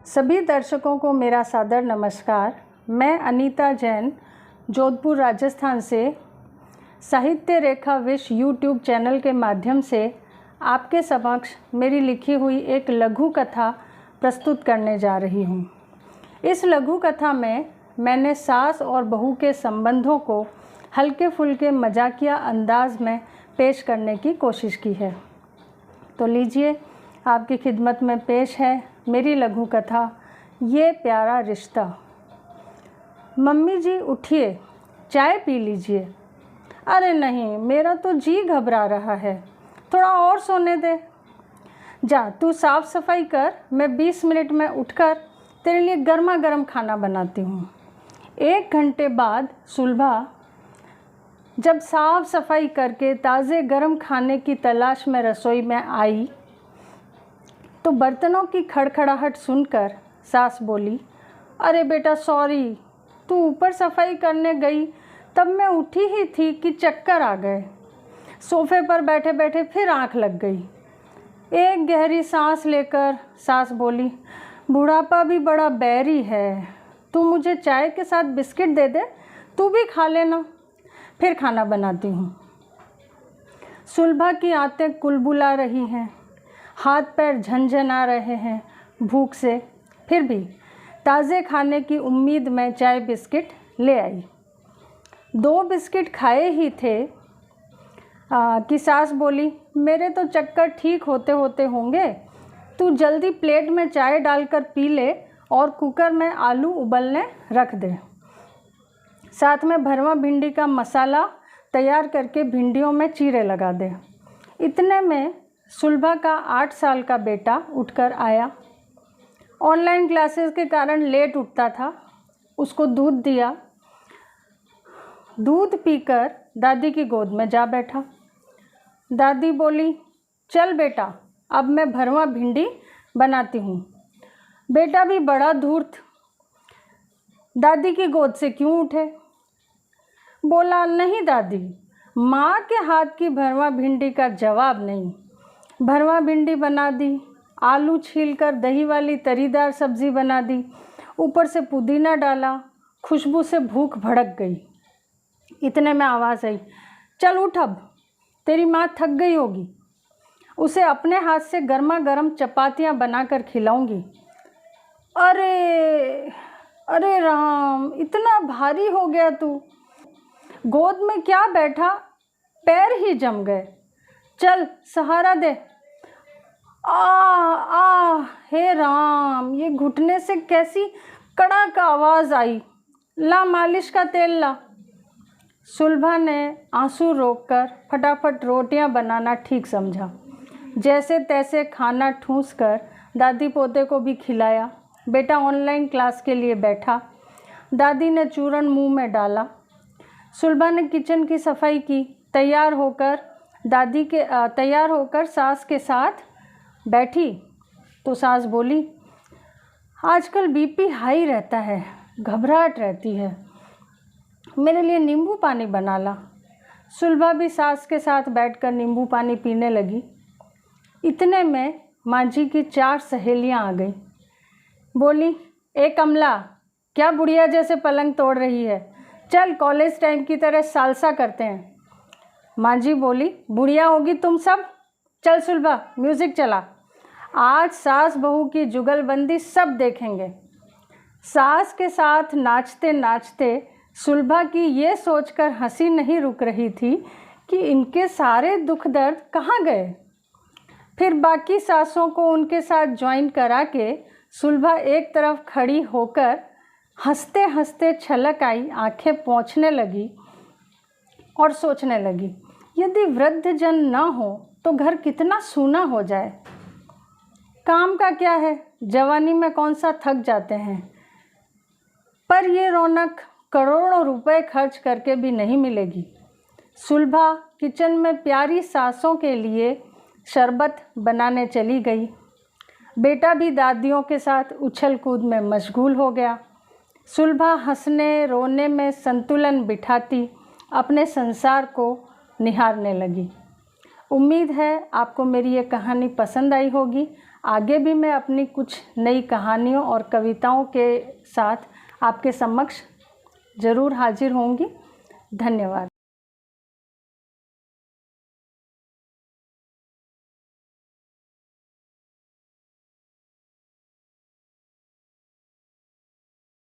सभी दर्शकों को मेरा सादर नमस्कार। मैं अनीता जैन जोधपुर राजस्थान से साहित्य रेखा विश यूट्यूब चैनल के माध्यम से आपके समक्ष मेरी लिखी हुई एक लघु कथा प्रस्तुत करने जा रही हूँ। इस लघु कथा में मैंने सास और बहू के संबंधों को हल्के फुल्के मजाकिया अंदाज में पेश करने की कोशिश की है। तो लीजिए, आपकी खिदमत में पेश है मेरी लघु कथा, ये प्यारा रिश्ता। मम्मी जी उठिए, चाय पी लीजिए। अरे नहीं, मेरा तो जी घबरा रहा है, थोड़ा और सोने दे। जा तू साफ़ सफाई कर, मैं 20 मिनट में उठकर तेरे लिए गर्मा गर्म खाना बनाती हूँ। 1 घंटे बाद सुलभा जब साफ़ सफाई करके ताज़े गर्म खाने की तलाश में रसोई में आई तो बर्तनों की खड़खड़ाहट सुनकर सास बोली, अरे बेटा सॉरी, तू ऊपर सफाई करने गई तब मैं उठी ही थी कि चक्कर आ गए। सोफे पर बैठे बैठे फिर आंख लग गई। एक गहरी सांस लेकर सास बोली, बुढ़ापा भी बड़ा बैरी है, तू मुझे चाय के साथ बिस्किट दे दे, तू भी खा लेना, फिर खाना बनाती हूँ। सुलभा की आंतें कुलबुला रही हैं, हाथ पैर झनझना रहे हैं भूख से, फिर भी ताज़े खाने की उम्मीद में चाय बिस्किट ले आई। 2 बिस्किट खाए ही थे कि सास बोली, मेरे तो चक्कर ठीक होते होते होंगे, तू जल्दी प्लेट में चाय डालकर पी ले और कुकर में आलू उबलने रख दे। साथ में भरवा भिंडी का मसाला तैयार करके भिंडियों में चीरे लगा दे। इतने में सुलभा का 8 साल का बेटा उठकर आया। ऑनलाइन क्लासेस के कारण लेट उठता था। उसको दूध दिया। दूध पीकर दादी की गोद में जा बैठा। दादी बोली, चल बेटा, अब मैं भरवा भिंडी बनाती हूँ। बेटा भी बड़ा धूर्त, दादी की गोद से क्यों उठे। बोला, नहीं दादी, माँ के हाथ की भरवा भिंडी का जवाब नहीं। भरवा भिंडी बना दी, आलू छीलकर दही वाली तरीदार सब्ज़ी बना दी, ऊपर से पुदीना डाला, खुशबू से भूख भड़क गई। इतने में आवाज़ आई, चल उठ, अब तेरी माँ थक गई होगी, उसे अपने हाथ से गर्मा गर्म चपातियाँ बनाकर खिलाऊंगी। अरे अरे राम, इतना भारी हो गया तू, गोद में क्या बैठा, पैर ही जम गए, चल सहारा दे। हे राम, ये घुटने से कैसी कड़क आवाज़ आई, ला मालिश का तेल ला। सुलभा ने आंसू रोककर फटाफट रोटियां बनाना ठीक समझा। जैसे तैसे खाना ठूंस कर दादी पोते को भी खिलाया। बेटा ऑनलाइन क्लास के लिए बैठा। दादी ने चूरन मुंह में डाला। सुलभा ने किचन की सफाई की। तैयार होकर सास के साथ बैठी तो सास बोली, आजकल बीपी हाई रहता है, घबराहट रहती है, मेरे लिए नींबू पानी बना ला। सुलभा भी सास के साथ बैठकर नींबू पानी पीने लगी। इतने में माँ जी की 4 सहेलियाँ आ गई। बोली, ए कमला, क्या बुढ़िया जैसे पलंग तोड़ रही है, चल कॉलेज टाइम की तरह सालसा करते हैं। माँ जी बोली, बुढ़िया होगी तुम सब, चल सुलभा म्यूज़िक चला, आज सास बहू की जुगलबंदी सब देखेंगे। सास के साथ नाचते नाचते सुलभा की ये सोचकर हंसी नहीं रुक रही थी कि इनके सारे दुख दर्द कहाँ गए। फिर बाकी सासों को उनके साथ ज्वाइन करा के सुलभा एक तरफ खड़ी होकर हंसते हंसते छलक आई आंखें पोंछने लगी और सोचने लगी, यदि वृद्धजन न हो तो घर कितना सूना हो जाए। काम का क्या है, जवानी में कौन सा थक जाते हैं, पर ये रौनक करोड़ों रुपए खर्च करके भी नहीं मिलेगी। सुलभा किचन में प्यारी सासों के लिए शरबत बनाने चली गई। बेटा भी दादियों के साथ उछल कूद में मशगूल हो गया। सुलभा हंसने रोने में संतुलन बिठाती अपने संसार को निहारने लगी। उम्मीद है आपको मेरी ये कहानी पसंद आई होगी। आगे भी मैं अपनी कुछ नई कहानियों और कविताओं के साथ आपके समक्ष ज़रूर हाजिर होंगी। धन्यवाद।